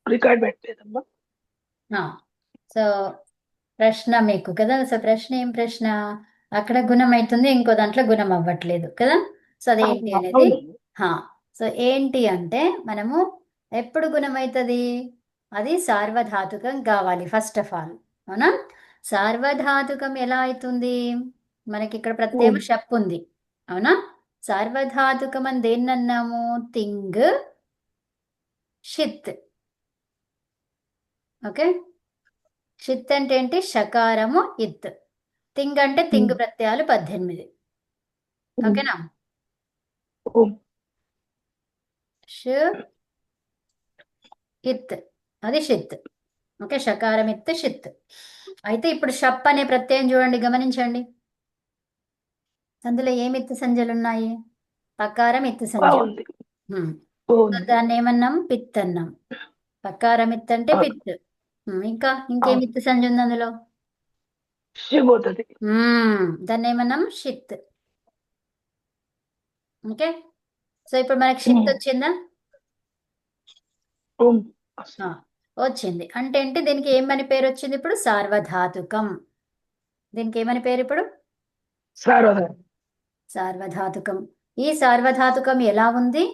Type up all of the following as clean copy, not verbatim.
Record పెట్టలేదమ్మా. So ప్రశ్న మీకు కదా, సో ప్రశ్న ఏం ప్రశ్న? అక్కడ గుణం అవుతుంది, ఇంకో దాంట్లో గుణం అవ్వట్లేదు కదా. సో అదేంటి అనేది. అవును. హా సో ఏంటి అంటే మనము ఎప్పుడు గుణం అవుతుంది? అది సార్వధాతుకం కావాలి ఫస్ట్ ఆఫ్ ఆల్. అవునా? సార్వధాతుకం ఎలా అవుతుంది? మనకి ఇక్కడ ప్రత్యయం ఓం. షప్ ఉంది. అవునా? సార్వధాతుకం అని దేన్ని అన్నాము? తింగ్, షిత్. ఓకే. షిత్ అంటే ఏంటి? షకారము ఇత్. తింగ్ అంటే తింగ్ ప్రత్యయాలు 18. ఓకేనా? ఓం. ష్, ఇత్, అది షిత్. ఓకే, షకారం ఇత్ షిత్. అయితే ఇప్పుడు షప్ అనే ప్రత్యయం చూడండి, గమనించండి. అందులో ఏమి ఎత్తు సంజ్యలు ఉన్నాయి? పకారం ఎత్తు సంజ్య. బాగుంది. సో బాగుంది. దాన్ని ఏమన్నాం? పిత్ అన్నాం. పకారం ఇత్ అంటే పిత్. ఇంకా ఇంకేమి ఎత్తు సంజ్య ఉంది అందులో? పోతుంది. దాన్ని ఏమన్నాం? షిత్. ఓకే. సో ఇప్పుడు మనకి షిత్ వచ్చిందా? ఓం. ఆ, వచ్చింది. అంటే ఏంటి? దీనికి ఏమని పేరు వచ్చింది ఇప్పుడు? సార్వధాతుకం. దీనికి ఏమని పేరు ఇప్పుడు? సార్వధానం. సార్వధాతుకం. ఈ సార్వధాతుకం ఎలా ఉంది?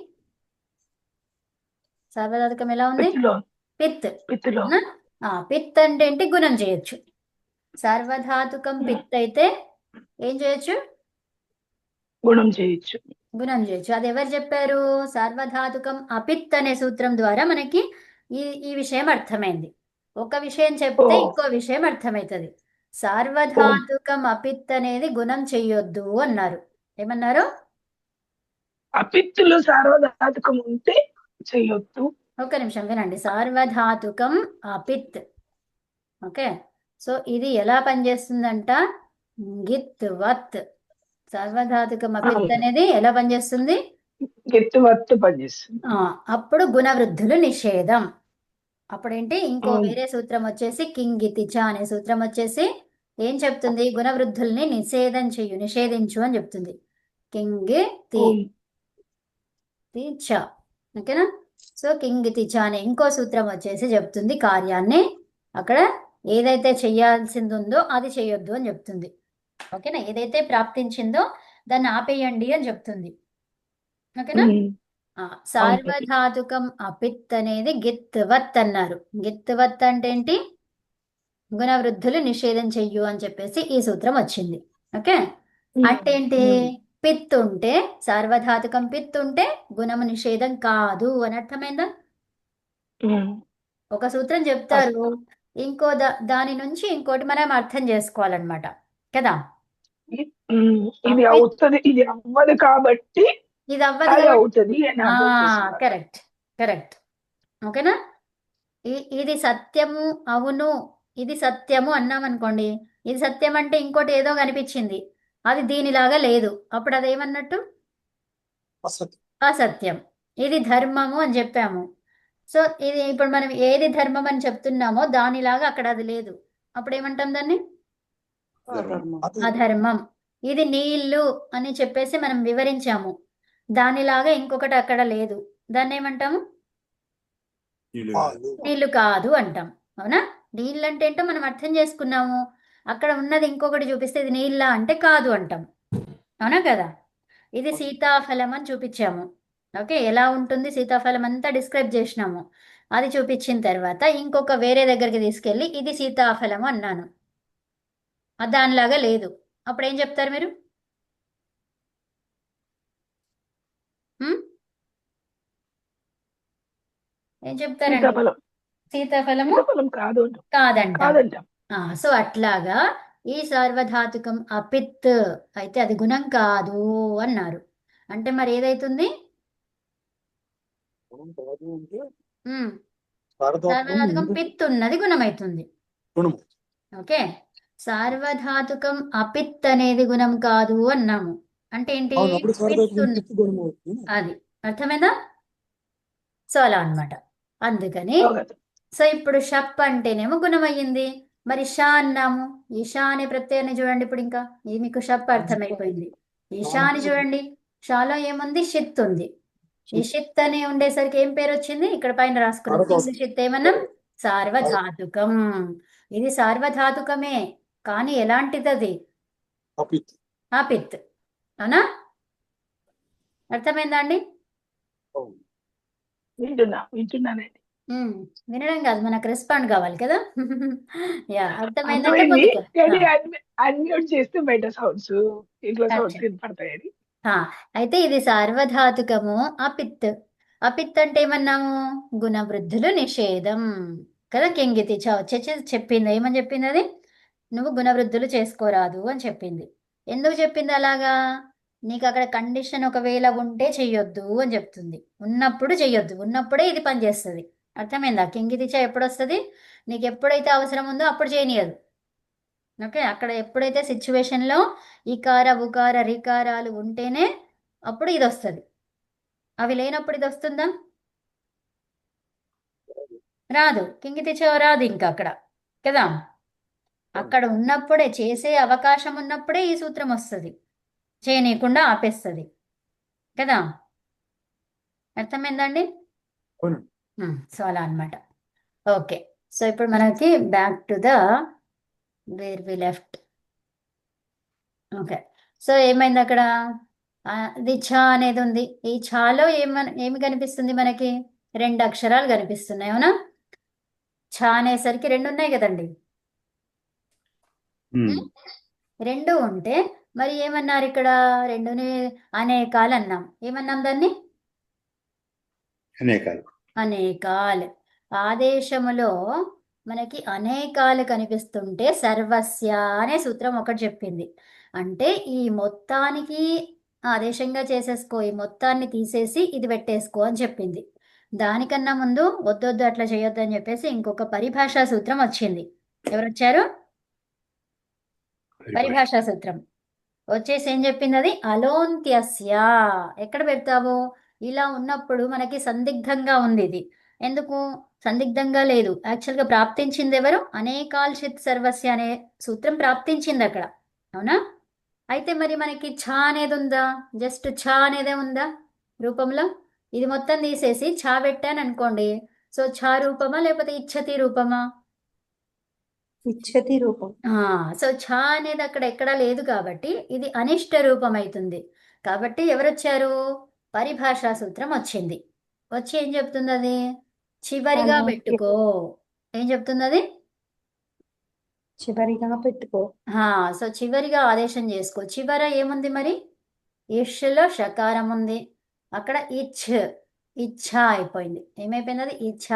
సార్వధాతుకం ఎలా ఉంది? పిత్తులో. పిత్. పిత్తులో. అవునా? పిత్ అంటే ఏంటి? గుణం చేయొచ్చు. సార్వధాతుకం పిత్ అయితే ఏం చేయొచ్చు? గుణం చేయొచ్చు. గుణం చేయొచ్చు. అది ఎవరు చెప్పారు? సార్వధాతుకం అపిత్ అనే సూత్రం ద్వారా మనకి ఈ ఈ విషయం అర్థమైంది. ఒక విషయం ఓ. చెప్తే ఇంకో విషయం అర్థమవుతుంది. ఓం. సార్వధాతుకం అపిత్ అనేది గుణం చెయ్యొద్దు అన్నారు. ఏమన్నారు? అపిత్తులో సార్వధాతుకం ఉంటే చెయ్యొద్దు. ఒక్క నిమిషం వినండి. సార్వధాతుకం అపిత్. ఓకే. సో ఇది ఎలా పనిచేస్తుందంట? గిత్ వత్. సార్వధాతుకం అపిత్ అనేది ఎలా పనిచేస్తుంది? ఎత్తువత్తు పనిచేస్తుంది. అప్పుడు గుణవృద్ధులు నిషేధం. అప్పుడేంటి? ఇంకో వేరే సూత్రం వచ్చేసి కింగితిచ అనే సూత్రం వచ్చేసి ఏం చెప్తుంది? గుణవృద్ధుల్ని నిషేధించు అని చెప్తుంది. కింగి తి ఓం. చ. ఓకేనా? సో కింగితి చ అనే ఇంకో సూత్రం వచ్చేసి చెప్తుంది కార్యాన్ని అక్కడ ఏదైతే చెయ్యాల్సింది ఉందో అది చెయ్యొద్దు అని చెప్తుంది. ఓకేనా? ఏదైతే ప్రాప్తించిందో దాన్ని ఆపేయండి అని చెప్తుంది. ఓకేనా? అవుతుంది. సార్వధాతుకం అపిత్ అనేది గిత్వత్ అన్నారు. గిత్వత్ అంటే ఏంటి? గుణవృద్ధులు నిషేధం చెయ్యు అని చెప్పేసి ఈ సూత్రం వచ్చింది. ఓకే. అంటే ఏంటి? పిత్ ఉంటే, సార్వధాతుకం పిత్ ఉంటే గుణము నిషేధం కాదు అని అర్థమైందా? ఒక సూత్రం చెప్తారు, ఇంకో దాని నుంచి ఇంకోటి మనం అర్థం చేసుకోవాలన్నమాట కదా. ఇది అపిత్ అవుతుంది, ఇది అవ్వదు కాబట్టి ఇది అవ్వదు అది కాబట్టి. అవుతుంది అని అర్థం చేసుకోవాలి. కరెక్ట్. కరెక్ట్. ఓకేనా? ఇది సత్యము, అవును, ఇది సత్యము అన్నాం అనుకోండి. ఇది సత్యం అంటే ఇంకోటి ఏదో కనిపించింది, అది దీనిలాగా లేదు, అప్పుడు అదేమన్నట్టు? అసత్యం. ఇది ధర్మము అని చెప్పాము. సో ఇది ఇప్పుడు మనం ఏది ధర్మం అని చెప్తున్నామో దానిలాగా అక్కడ అది లేదు, అప్పుడు ఏమంటాం దాన్ని? అధర్మం. ఇది నీళ్లు అని చెప్పేసి మనం వివరించాము, దానిలాగా ఇంకొకటి అక్కడ లేదు, దాన్ని ఏమంటాము? నీళ్లు కాదు అంటాం. అవునా? నీళ్ళు అంటే ఏంటో మనం అర్థం చేసుకున్నాము, అక్కడ ఉన్నది ఇంకొకటి చూపిస్తే ఇది నీళ్ళ అంటే కాదు అంటాం. అవునా కదా? ఇది సీతాఫలం అని చూపించాము. ఓకే, ఎలా ఉంటుంది సీతాఫలం అంతా డిస్క్రైబ్ చేసినాము. అది చూపించిన తర్వాత ఇంకొక వేరే దగ్గరికి తీసుకెళ్ళి ఇది సీతాఫలం అన్నాను, అది దానిలాగా లేదు, అప్పుడు ఏం చెప్తారు మీరు? హ్మ్? ఏం చెప్తారండి? సీతాఫలం. సీతాఫలము సీతాఫలం కాదు అంటాం. కాదంటాం. కాదంటాం. సో అట్లాగా ఈ సార్వధాతుకం అపిత్ అయితే అది గుణం కాదు అన్నారు. అంటే మరి ఏదైతుంది? ఉమ్, సార్వధాతుకం పిత్ ఉన్నది గుణమైతుంది. ఓకే. సార్వధాతుకం అపిత్ అనేది గుణం కాదు అన్నాము. అంటే ఏంటి? పిత్ అది అర్థమైందా? సో అలా అన్నమాట. అందుకని అవగతం. సో ఇప్పుడు షప్ అంటేనేమో గుణం అయ్యింది. మరి షా అన్నాము. ఈ షా అనే ప్రత్యయాన్ని చూడండి ఇప్పుడు, ఇంకా ఇది మీకు షప్ అర్థమైపోయింది. ఈ షా అని చూడండి, షాలో ఏముంది? షిత్ ఉంది. ఈ షిత్ అని ఉండేసరికి ఏం పేరు వచ్చింది? ఇక్కడ పైన రాసుకున్నాం. కింగ్ షిత్ ఏమన్నాం? సార్వధాతుకం. ఇది సార్వధాతుకమే, కానీ ఎలాంటిది అది? అపిత్. అపిత్. అవునా? అర్థమైందా అండి? వింటున్నానండి. వినడం కాదు, మనకు రెస్పాండ్ కావాలి కదా. యా, అర్థమైందంటే అర్థమైంది ముందుకు. కానీ అన్మ్యూట్ చేస్తే బయట సౌండ్స్, ఇంట్లో సౌండ్స్ అచ్చా. వినపడతాయని. అయితే ఇది సార్వధాతుకము అపిత్. అపిత్ అంటే ఏమన్నాము? గుణవృద్ధులు నిషేధం కదా. కింగితి చెప్పింది, ఏమని చెప్పింది అది? నువ్వు గుణవృద్ధులు చేసుకోరాదు అని చెప్పింది. ఎందుకు చెప్పింది అలాగా? నీకు అక్కడ కండిషన్ ఒకవేళ ఉంటే చెయ్యొద్దు అని చెప్తుంది. ఉన్నప్పుడు చెయ్యొద్దు, ఉన్నప్పుడే ఇది పనిచేస్తుంది. అర్థమైందా? కింగితిచ ఎప్పుడు వస్తుంది? నీకు ఎప్పుడైతే అవసరం ఉందో అప్పుడు చేయనియదు. ఓకే, అక్కడ ఎప్పుడైతే సిచ్యువేషన్లో ఈకార ఉకార రికారాలు ఉంటేనే అప్పుడు ఇది వస్తుంది. అవి లేనప్పుడు ఇది వస్తుందా? రాదు. కింగితిచ రాదు ఇంకా అక్కడ కదా. అక్కడ ఉన్నప్పుడే, చేసే అవకాశం ఉన్నప్పుడే ఈ సూత్రం వస్తుంది, చేయనీయకుండా ఆపేస్తుంది కదా. అర్థమైందండి? సో అలా అనమాట. ఓకే, సో ఇప్పుడు మనకి back to the where we left. Okay, so ఏమైంది అక్కడ? ఇది ఛ అనేది ఉంది. ఈ ఛలో ఏమి కనిపిస్తుంది మనకి? 2 అక్షరాలు కనిపిస్తున్నాయి, అవునా? ఛ అనేసరికి 2 ఉన్నాయి కదండి. 2 ఉంటే మరి ఏమన్నారు ఇక్కడ? 2ని అనేకాలు అన్నాం. ఏమన్నాం దాన్ని? అనేకాలు. అనేకాల్. ఆదేశములో మనకి అనేకాలు కనిపిస్తుంటే సర్వస్య అనే సూత్రం ఒకటి చెప్పింది. అంటే ఈ మొత్తానికి ఆదేశంగా చేసేసుకో, ఈ మొత్తాన్ని తీసేసి ఇది పెట్టేసుకో అని చెప్పింది. దానికన్నా ముందు వద్దొద్దు అట్లా చేయొద్దు అని చెప్పేసి ఇంకొక పరిభాషా సూత్రం వచ్చింది. ఎవరొచ్చారు? పరిభాషా సూత్రం వచ్చేసి ఏం చెప్పింది అది? అలోంత్యస్య. ఎక్కడ పెడతావు? ఇలా ఉన్నప్పుడు మనకి సందిగ్ధంగా ఉంది ఇది. ఎందుకు సందిగ్ధంగా లేదు? యాక్చువల్గా ప్రాప్తించింది ఎవరు? అనేకాల్షిత్ సర్వస్య అనే సూత్రం ప్రాప్తించింది అక్కడ, అవునా? అయితే మరి మనకి ఛ అనేది ఉందా? జస్ట్ ఛ అనేదే ఉందా రూపంలో? ఇది మొత్తం తీసేసి ఛ పెట్టాను అనుకోండి, సో ఛ రూపమా లేకపోతే ఇచ్చతి రూపమా? ఇచ్చతి రూపం. సో ఛ అనేది అక్కడ ఎక్కడా లేదు కాబట్టి ఇది అనిష్ట రూపం అవుతుంది. కాబట్టి ఎవరొచ్చారు? పరిభాషా సూత్రం వచ్చింది. వచ్చి ఏం చెప్తుంది అది? చివరిగా అలోంత్య. పెట్టుకో. ఏం చెప్తుంది అది? చివరిగా పెట్టుకో. సో చివరిగా ఆదేశం చేసుకో. చివర ఏముంది మరి? ఇష్లో షకారం ఉంది, అక్కడ ఇచ్ఛ అయిపోయింది. ఏమైపోయింది అది? ఇచ్ఛ.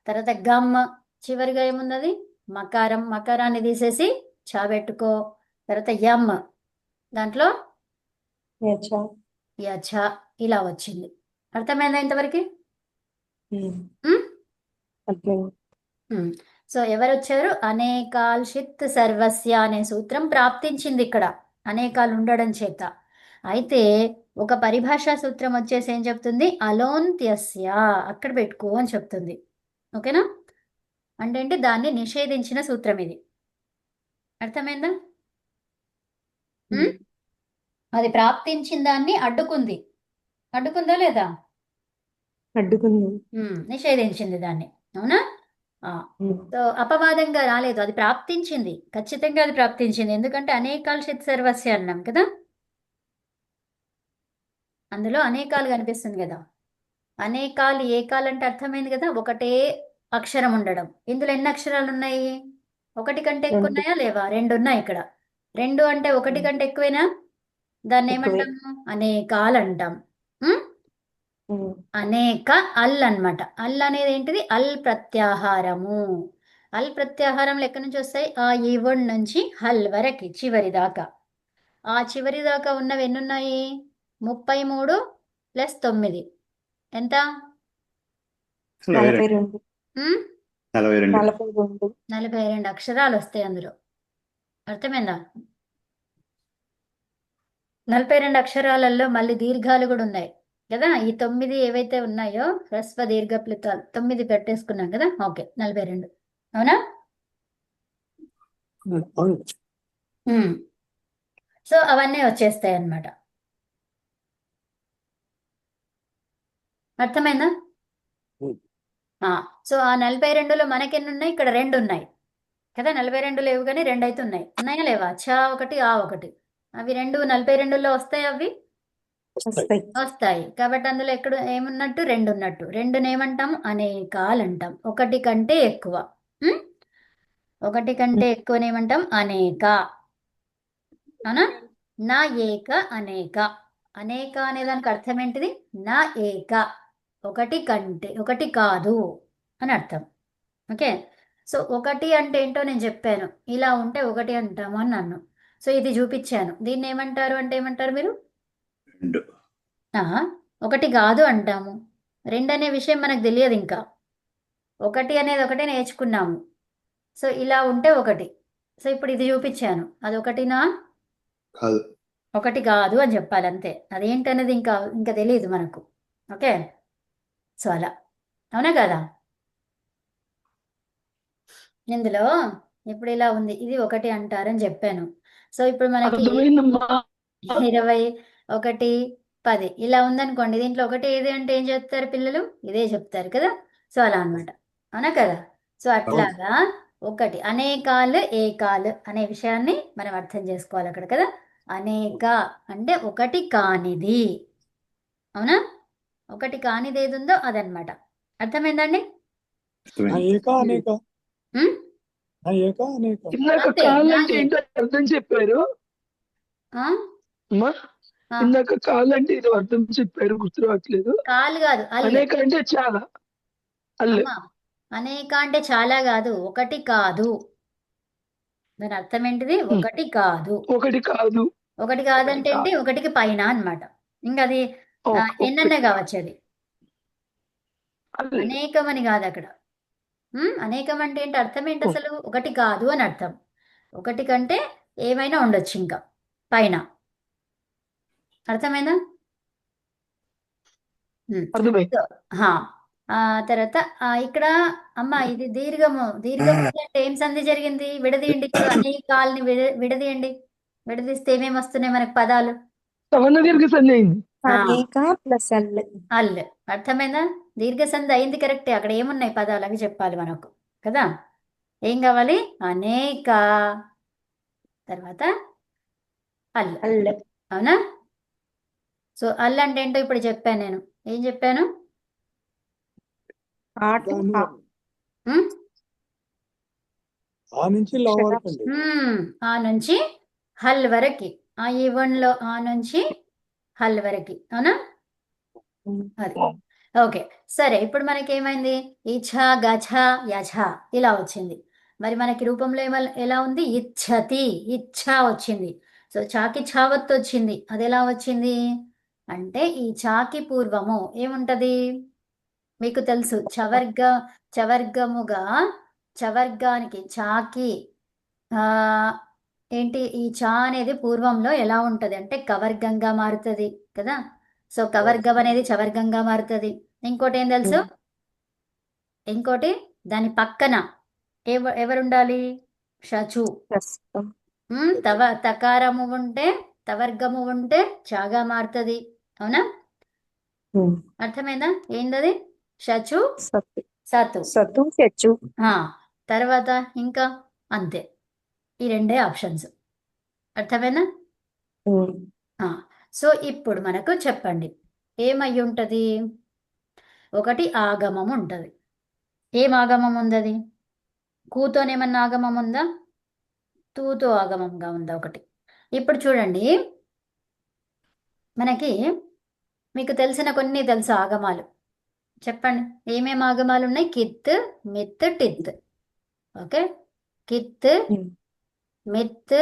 తర్వాత గమ్, చివరిగా ఏముంది అది? మకారం. మకారాన్ని తీసేసి ఛ పెట్టుకో. తర్వాత యమ్, దాంట్లో యచ. యఛ. ఇలా వచ్చింది. అర్థమైందా ఇంతవరకు? అర్థమైంది. సో ఎవరొచ్చారు? అనేకాల్షిత్ సర్వస్య అనే సూత్రం ప్రాప్తించింది ఇక్కడ, అనేకాలు ఉండడం చేత. అయితే ఒక పరిభాషా సూత్రం వచ్చేసి ఏం చెప్తుంది? అలోంత్యస్య, అక్కడ పెట్టుకో అని చెప్తుంది. ఓకేనా? అంటే దాన్ని నిషేధించిన సూత్రం ఇది. అర్థమైందా? అది ప్రాప్తించిన దాన్ని అడ్డుకుంది. అడ్డుకుందా లేదా? అడ్డుకుంది. నిషేధించింది దాన్ని, అవునా? సో అపవాదంగా రాలేదు, అది ప్రాప్తించింది. ఖచ్చితంగా అది ప్రాప్తించింది. ఎందుకంటే అనేకాల్షిత్ సర్వస్య అన్నాం కదా, అందులో అనేకాలు కనిపిస్తుంది కదా. అనేకాలు, ఏకాలు అంటే అర్థమైంది కదా, ఒకటే అక్షరం ఉండడం. ఇందులో ఎన్ని అక్షరాలు ఉన్నాయి? ఒకటి కంటే ఎక్కువ ఉన్నాయా లేవా? 2 ఉన్నాయి ఇక్కడ. 2 అంటే ఒకటి కంటే ఎక్కువేనా? దాన్ని ఏమంటాము? అనేకాలు అంటాం. అనేక అల్ అన్నమాట. అల్ అనేది ఏంటిది? అల్ ప్రత్యాహారము. అల్ ప్రత్యాహారంలో ఎక్కడి నుంచి వస్తాయి? ఆ ఈ వన్ నుంచి హల్ వరకు చివరి దాకా. ఆ చివరి దాకా ఉన్నవి ఎన్ని ఉన్నాయి? 33 + 9 ఎంత? 42. 42 అక్షరాలు వస్తాయి అందులో. అర్థమైందా? 42 అక్షరాలలో మళ్ళీ దీర్ఘాలు కూడా ఉన్నాయి కదా. ఈ 9 ఏవైతే ఉన్నాయో హ్రస్వ దీర్ఘ ప్లుతాలు 9 పెట్టేసుకున్నాం కదా. ఓకే, 42. అవునా? సో అవన్నీ వచ్చేస్తాయి అన్నమాట. అర్థమైందా? ఆ, సో ఆ 42లో మనకెన్ని ఉన్నాయి? ఇక్కడ 2 ఉన్నాయి కదా. 42 లేవు కానీ 2 అయితే ఉన్నాయి. ఉన్నాయా లేవా? చ ఒకటి, ఆ ఒకటి. అవి 2 42లో వస్తాయి. అవి వస్తాయి. వస్తాయి. కాబట్టి అందులో ఎక్కడ ఏమున్నట్టు? 2 ఉన్నట్టు. 2ని ఏమంటాం? అనేకాలు అంటాం. ఒకటి కంటే ఎక్కువ. ఉం? ఒకటి కంటే ఎక్కువని ఏమంటాం? అనేక. అవునా? నా ఏక అనేక. అనేక అనే దానికి అర్థం ఏంటిది? నా ఏక, ఒకటి కంటే, ఒకటి కాదు అని అర్థం. ఓకే. సో ఒకటి అంటే ఏంటో నేను చెప్పాను. ఇలా ఉంటే ఒకటి అంటాము అని నన్ను. సో ఇది చూపించాను. దీన్ని ఏమంటారు అంటే ఏమంటారు మీరు? రెండు. ఆ, ఒకటి కాదు అంటాము. 2 అనే విషయం మనకు తెలియదు ఇంకా. ఒకటి అనేది ఒకటే నేర్చుకున్నాము. సో ఇలా ఉంటే ఒకటి. సో ఇప్పుడు ఇది చూపించాను. అది ఒకటినా? కాదు. ఒకటి కాదు అని చెప్పాలి అంతే. అదేంటనేది ఇంకా తెలియదు మనకు. ఓకే. సో అలా. అవునా కదా? ఇందులో ఇప్పుడు ఇలా ఉంది. ఇది ఒకటి అంటారని చెప్పాను. సో ఇప్పుడు మనకి అర్థమైందమ్మా. 20, 1, 10 ఇలా ఉందనుకోండి. దీంట్లో ఒకటి ఏది అంటే ఏం చెప్తారు పిల్లలు? ఇదే చెప్తారు కదా. సో అలా అన్నమాట. అవునా కదా? సో అట్లాగా ఒకటి, అనేకాలు ఏకాలు అనే విషయాన్ని మనం అర్థం చేసుకోవాలి అక్కడ కదా. అనేక అంటే ఒకటి కానిది. అవునా? ఒకటి కానిది ఏది ఉందో అదనమాట. అర్థమైందండి? అర్థమైంది. ఏక అనేక ఉం? ఏక అనేక ఇందాక అంతే. కాలంటే ఏంటో అర్థం చెప్పారు ఆ? అమ్మా. ఆ. ఇందాక కాలంటే ఇది అర్థం చెప్పారు, గుర్తు రావట్లేదు. కాలు కాదు, అల్లు. అనేక అంటే చాలా. అల్లు. అమ్మా, అనేక అంటే చాలా కాదు, ఒకటి కాదు. దాని అర్థం ఏంటిది? ఒకటి కాదు. ఒకటి కాదు. ఒకటి కాదంటే ఏంటి? ఒకటికి పైన అన్నమాట. ఇంకా అది ఎన్నన్నా కావచ్చు. అది అల్లు. అనేకం అని కాదు అక్కడ. అనేకం అంటే ఏంటి? అర్థం ఏంటి అసలు? ఒకటి కాదు అని అర్థం. ఒకటి కంటే ఏమైనా ఉండొచ్చు ఇంకా పైన. అర్థమైందా? అర్థమైంది. సో, హా. తర్వాత ఇక్కడ అమ్మ ఇది దీర్ఘము. దీర్ఘము అంటే ఏం సంధి జరిగింది? విడదీయండి. ఇప్పుడు అనేకాల్ని విడదీయండి. విడదీస్తే ఏమేమి వస్తున్నాయి మనకు పదాలు? సవర్ణ దీర్ఘ సంధి అయింది. అనేక ప్లస్ అల్. అల్. అర్థమైందా? దీర్ఘ సంధి అయింది, కరెక్టే. అక్కడ ఏమున్నాయి పదాలు అవి చెప్పాలి మనకు కదా. ఏం కావాలి? అనేక, తర్వాత అల్. అల్. అవునా? సో అల్ అంటే ఏంటో ఇప్పుడు చెప్పాను నేను. ఏం చెప్పాను? ఆటు ఆ. ఉం? ఆ నుంచి లో వరకు అండి. ఆ నుంచి హల్ వరకి. ఆ ఈవన్లో ఆ నుంచి హల్ వరకి. అవునా? అది ఓకే. సరే, ఇప్పుడు మనకి ఏమైంది? ఇఛ, గఛ, యఛ ఇలా వచ్చింది. మరి మనకి రూపంలో ఎలా ఉంది? ఇచ్ఛతి, ఇచ్ఛ వచ్చింది. సో చాకి ఛావత్ వచ్చింది. అది ఎలా వచ్చింది అంటే ఈ చాకి పూర్వము ఏముంటది మీకు తెలుసు. చవర్గముగా, చవర్గానికి చాకి ఏంటి ఈ చా అనేది పూర్వంలో ఎలా ఉంటది అంటే కవర్గంగా మారుతుంది కదా. సో కవర్గం అనేది చవర్గంగా మారుతుంది. ఇంకోటి ఏం తెలుసు? ఇంకోటి దాని పక్కన ఎవరుండాలి? షచు. తకారము ఉంటే, తవర్గము ఉంటే చాగా మారుతుంది. అవునా? అర్థమైందా? ఏంటది? షచు, సతు. సతు చెచ్చు. తర్వాత ఇంకా అంతే. ఈ 2 ఆప్షన్స్. అర్థమైందా? సో ఇప్పుడు మనకు చెప్పండి ఏమై ఉంటది? ఒకటి ఆగమం ఉంటది. ఏం ఆగమం ఉందది? కూతోనేమన్నా ఆగమం ఉందా? తూతో ఆగమంగా ఉందా? ఒకటి. ఇప్పుడు చూడండి, మనకి మీకు తెలిసిన కొన్ని తెలుసు ఆగమాలు. చెప్పండి ఏమేమి ఆగమాలు ఉన్నాయి? కిత్, మిత్, టిత్. ఓకే. కిత్, మిత్,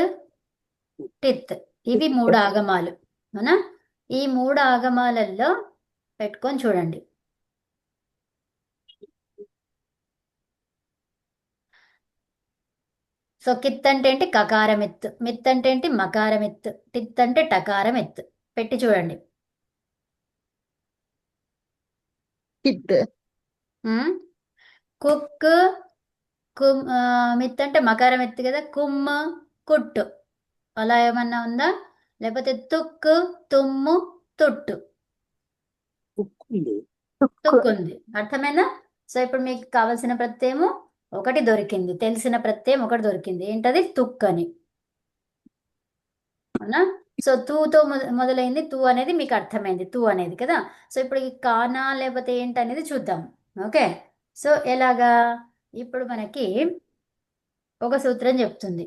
టిత్. ఇవి 3 ఆగమాలు. అవునా? ఈ 3 ఆగమాలలో పెట్టుకొని చూడండి. సో కిత్ అంటే ఏంటి? కకారమిత్. మిత్ అంటే ఏంటి? మకారమిత్. టిత్ అంటే టకారమిత్. పెట్టి చూడండి. కుక్, మిత్ అంటే మకారమిత్ కదా. కుమ్, కుట్టు అలా ఏమన్నా ఉందా? లేకపోతే తుక్కు, తుమ్ము, తుట్టు. తుక్కు తుక్కు ఉంది. అర్థమైందా? సో ఇప్పుడు మీకు కావలసిన ప్రత్యయము ఒకటి దొరికింది, తెలిసిన ప్రత్యయం ఒకటి దొరికింది. ఏంటది? తుక్ అని. అవునా? సో తూతో మొదలైంది. తూ అనేది మీకు అర్థమైంది, తూ అనేది కదా. సో ఇప్పుడు ఈ కానా లేకపోతే ఏంటనేది చూద్దాం. ఓకే, సో ఎలాగా? ఇప్పుడు మనకి ఒక సూత్రం చెప్తుంది.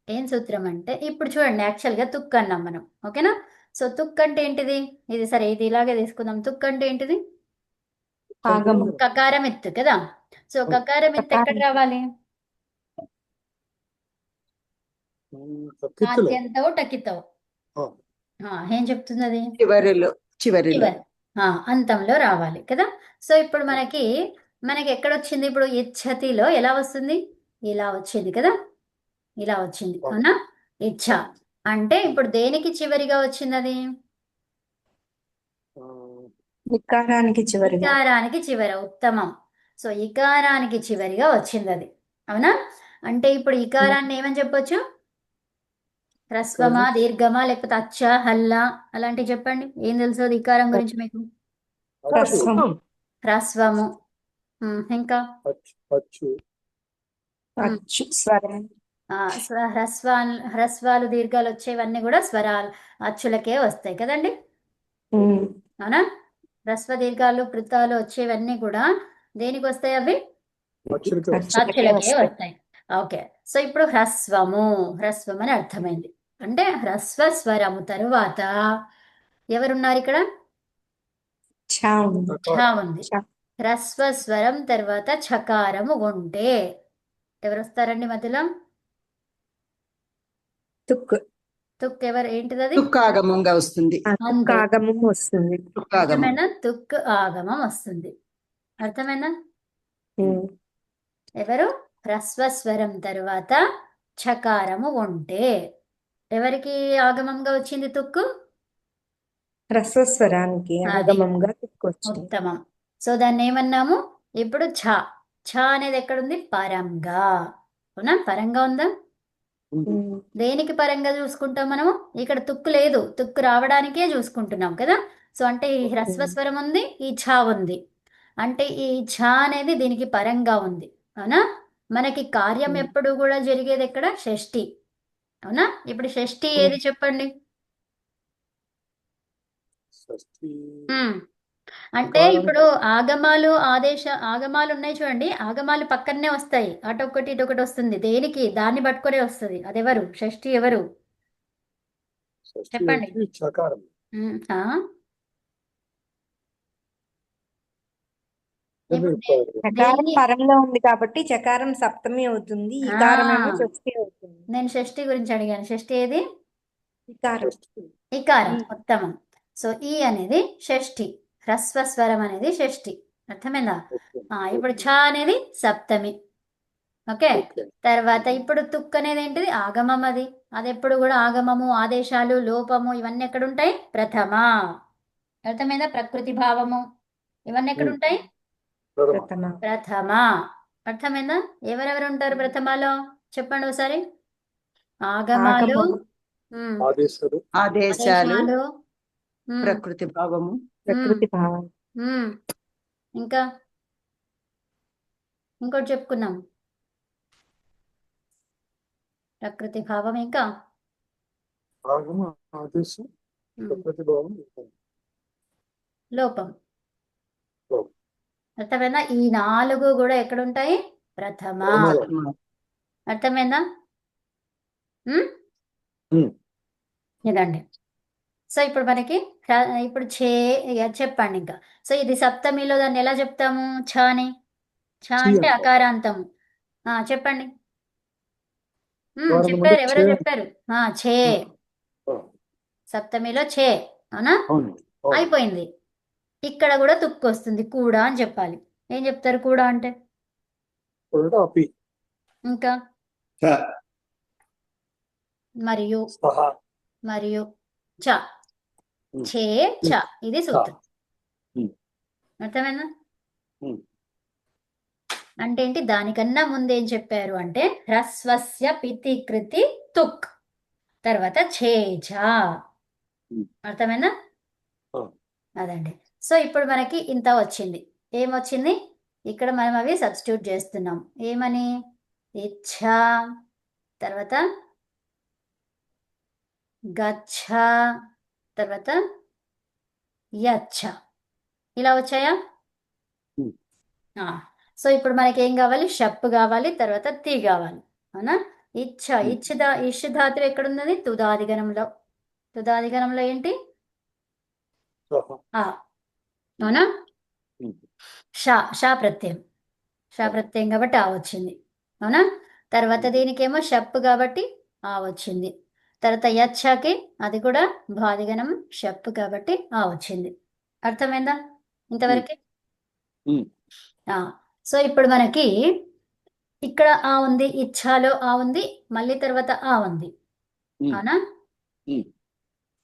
ఏం సూత్రం అంటే, ఇప్పుడు చూడండి, యాక్చువల్గా తుక్ అన్నాం మనం. ఓకేనా? సో తుక్ అంటే ఏంటిది? ఇది సరే, ఇది ఇలాగే తీసుకుందాం. తుక్ అంటే ఏంటిది? ఆగమం కకారం ఎత్తు కదా. సో కకారం ఎత్తు ఎక్కడ కకారం. రావాలి? తక్కిత్తులో ఆద్యంతవు టకితవు. ఏం చెప్తుంది అది? చివరిలో చివరి అంతంలో రావాలి కదా. సో ఇప్పుడు మనకి ఎక్కడ వచ్చింది? ఇప్పుడు ఇచ్ఛతిలో ఎలా వస్తుంది? ఇలా వచ్చింది కదా, ఇలా వచ్చింది. అవునా? ఇచ్ఛ అంటే ఇప్పుడు దేనికి చివరిగా వచ్చింది అది? వికారానికి చివరిగా. ఇకారానికి చివర. ఉత్తమం. సో ఇకారానికి చివరిగా వచ్చింది అది. అవునా? అంటే ఇప్పుడు ఇకారాన్ని ఏమని చెప్పొచ్చు? హ్రస్వమా, దీర్ఘమా, లేకపోతే అచ్చ, హల్ల అలాంటివి చెప్పండి. ఏం తెలుసు అది ఇకారం గురించి మీకు? హ్రస్వం. హ్రస్వము. ఇంకా అచ్చు అచ్చు స్వరం. హ్రస్వాలు దీర్ఘాలు వచ్చేవన్నీ కూడా స్వరాలు అచ్చులకే వస్తాయి కదండి. ఉమ్. అవునా? హ్రస్వ దీర్ఘాలు కృతాలు వచ్చేవన్నీ కూడా దేనికి వస్తాయి? అవి అచ్చులకి అచ్చులకే వస్తాయి. ఓకే, సో ఇప్పుడు హ్రస్వము అని అర్థమైంది. అంటే హ్రస్వ స్వరము తరువాత ఎవరున్నారు ఇక్కడ? ఛా ఉంది. ఛ ఉంది. ఛ. హ్రస్వ స్వరం తర్వాత ఛకారము ఉంటే ఎవరు వస్తారండి మధ్యలో? తుక్. తుక్ ఎవరు? ఏంటిది అది? తుక్కాగమంగా వస్తుంది. అంతే. ఆగమం వస్తుంది. తుక్కాగమం. అర్థమైనా? తుక్ ఆగమం వస్తుంది. అర్థమైనా? ఉమ్. ఎవరు? హ్రస్వ స్వరం తరువాత ఛకారము ఉంటే ఎవరికి ఆగమంగా వచ్చింది తుక్కు? హ్రస్వస్వరానికి అది. ఆగమంగా తుక్కు వచ్చింది. ఉత్తమం. సో దాన్ని ఏమన్నాము? ఇప్పుడు ఛ అనేది ఎక్కడుంది? పరంగా. అవునా? పరంగా ఉందా? ఉమ్. దేనికి పరంగా చూసుకుంటాం మనము? ఇక్కడ తుక్కు లేదు, తుక్కు రావడానికే చూసుకుంటున్నాం కదా. సో అంటే ఈ హ్రస్వ స్వరం ఉంది, ఈ ఛ ఉంది. అంటే ఈ ఛ అనేది దీనికి పరంగా ఉంది. అవునా? మనకి కార్యం ఎప్పుడు కూడా జరిగేది ఎక్కడ? షష్ఠి. అవునా? ఇప్పుడు షష్ఠి ఏది చెప్పండి? అంటే ఇప్పుడు ఆగమాలు ఉన్నాయి చూడండి. ఆగమాలు పక్కనే వస్తాయి, అటొకటి ఇటొకటి వస్తుంది. దేనికి? దాన్ని పట్టుకునే వస్తుంది. అదెవరు? షష్ఠి ఎవరు చెప్పండి? చకారం. చకారం పరంలో ఉంది కాబట్టి చకారం సప్తమి అవుతుంది. ఈకారం ఏమో షష్ఠి అవుతుంది. నేను షష్ఠి గురించి అడిగాను. షష్ఠి ఏది? ఈకారం. ఇకారం. ఉత్తమం. సో ఈ అనేది షష్ఠి, హ్రస్వ స్వరం అనేది షష్ఠి. అర్థమైందా? ఇప్పుడు ఛ అనేది సప్తమి. ఓకే, తర్వాత ఇప్పుడు తుక్ అనేది ఏంటిది? ఆగమం. అది ఎప్పుడు కూడా ఆగమము, ఆదేశాలు, లోపము ఇవన్నీ ఎక్కడ ఉంటాయి? ప్రథమ. అర్థమైందా? ప్రకృతి భావము ఇవన్నీ ఎక్కడ ఉంటాయి? ప్రథమ. ప్రథమ. అర్థమైందా? ఎవరెవరు ఉంటారు ప్రథమలో? చెప్పండి ఒకసారి. ఆగమాలు, ఆదేశాలు, ఉమ్, ప్రకృతి భావము, ప్రకృతి భావం. ఇంకా ఇంకోటి చెప్పుకున్నాం. ప్రకృతి భావం, ఇంకా ఆదేశం, ఉమ్, ప్రకృతి భావం, లోపం. లోపం. అర్థమైందా? ఈ 4 కూడా ఎక్కడుంటాయి? ప్రథమ. అర్థమైందా? ఇదండి. సో ఇప్పుడు మనకి ఇప్పుడు చెప్పండి ఇంకా. సో ఇది సప్తమిలో దాన్ని ఎలా చెప్తాము? ఛని. ఛ అంటే అకారాంతము. చెప్పండి. చెప్పారు, ఎవరో చెప్పారు. ఛే. సప్తమిలో ఛే. అవునా? అయిపోయింది. ఇక్కడ కూడా తుక్కు వస్తుంది, కూడా అని చెప్పాలి. ఏం చెప్తారు కూడా అంటే? ఇంకా మరియు చ, ఛే, చ. ఇది సూత్రం. అర్థమైందా? అంటే ఏంటి? దానికన్నా ముందు ఏం చెప్పారు అంటే హ్రస్వస్య పితి కృతి తుక్ తర్వాత ఛే ఛ. అర్థమైందా? అదండి. సో ఇప్పుడు మనకి ఇంత వచ్చింది. ఏమొచ్చింది? ఇక్కడ మనం అవి సబ్స్టిట్యూట్ చేస్తున్నాం. ఏమని? ఇచ్ఛ, తర్వాత గచ్చ, తర్వాత యచ్చ. ఇలా వచ్చాయా? Hmm. సో ఇప్పుడు మనకి ఏం కావాలి? షప్ కావాలి, తర్వాత తి కావాలి. అవునా? ఇచ్ఛ, ఇష్ ధాతువు ఎక్కడున్నది? తుదాదిగణంలో. తుదాదిగణంలో ఏంటి? సహ. ఆ. అవునా? Hmm. షా ప్రత్యయం. షా ప్రత్యయం కాబట్టి ఆ వచ్చింది. అవునా? తర్వాత దీనికేమో షప్ కాబట్టి ఆ వచ్చింది. తర్వాత యచ్ఛకి అది కూడా భాదిగణం షప్ కాబట్టి ఆ వచ్చింది. అర్థమైందా ఇంతవరకు? Hmm. సో ఇప్పుడు మనకి ఇక్కడ ఆ ఉంది, ఇచ్ఛాలో ఆ ఉంది, మళ్ళీ తర్వాత ఆ ఉంది. Hmm. అవునా? Hmm.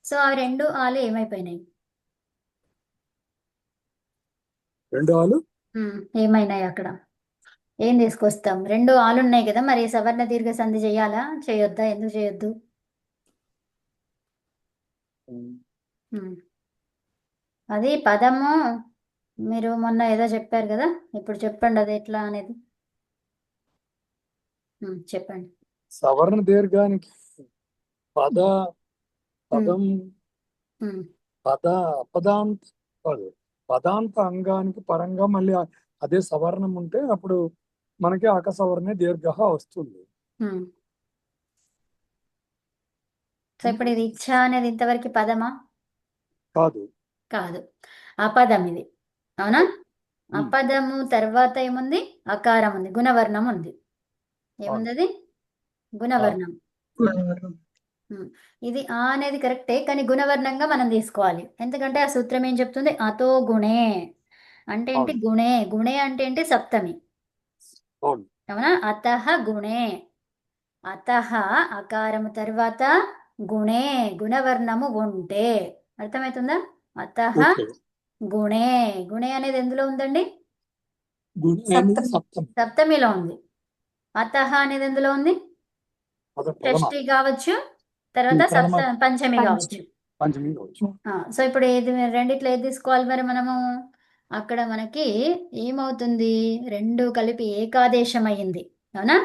సో ఆ రెండు ఆలు ఏమైపోయినాయి? రెండు ఆలు ఏమైనాయి అక్కడ? ఏం తీసుకొస్తాం? రెండు ఆలు ఉన్నాయి కదా, మరి సవర్ణ దీర్ఘ సంధి చేయాలా, చేయొద్దా? ఎందుకు చేయొద్దు? అది పదము మీరు మొన్న ఏదో చెప్పారు కదా, ఇప్పుడు చెప్పండి అది ఎట్లా అనేది. చెప్పండి. సవర్ణ దీర్ఘానికి పదం అపదాంత కాదు, పదాంత అంగానికి పరంగా మళ్ళీ అదే సవర్ణం ఉంటే అప్పుడు మనకి అకసవర్ణ దీర్ఘ వస్తుంది. సో ఇప్పుడు ఇది ఇచ్ఛ అనేది ఇంతవరకు పదమా? కాదు. కాదు, అపదం ఇది. అవునా? అపదము తర్వాత ఏముంది? అకారం ఉంది, గుణవర్ణం ఉంది. ఏముంది అది? గుణవర్ణం. ఇది ఆ అనేది కరెక్టే, కానీ గుణవర్ణంగా మనం తీసుకోవాలి. ఎందుకంటే ఆ సూత్రం ఏం చెప్తుంది? అతో గుణే అంటే ఏంటి? గుణే. గుణే అంటే ఏంటి? సప్తమి. అవునా? అతః గుణే. అతః అకారము తర్వాత గుణే, గుణవర్ణము ఉంటే. అర్థమవుతుందా? అతః గుణే. గుణే అనేది ఎందులో ఉందండి? సప్తమిలో ఉంది. అతః అనేది ఎందులో ఉంది? షష్ఠి కావచ్చు, తర్వాత పంచమి కావచ్చు. సో ఇప్పుడు ఏది రెండిట్లో ఏది తీసుకోవాలి మరి మనము? అక్కడ మనకి ఏమవుతుంది? రెండు కలిపి ఏకాదేశం అయ్యింది. అవునా?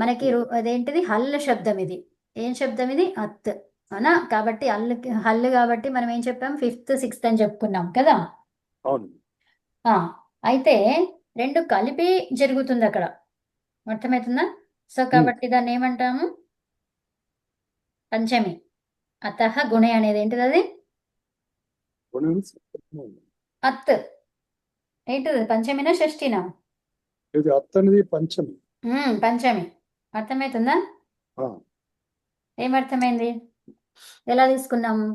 మనకి అదేంటిది? హల్లు శబ్దం ఇది. ఏం శబ్దం ఇది? అత్. అవునా? కాబట్టి హల్లు కాబట్టి మనం ఏం చెప్పాం? 5th 6th అని చెప్పుకున్నాం కదా. అయితే రెండు కలిపి జరుగుతుంది అక్కడ. అర్థమవుతుందా? సో కాబట్టి దాన్ని ఏమంటాము? పంచమి. అతః గుణే అనేది ఏంటిది? అది అత్. ఏంటిది? పంచమినా షష్ఠినా? పంచమి. పంచమి. అర్థమవుతుందా? ఏమర్థమైంది? ఎలా తీసుకున్నాము?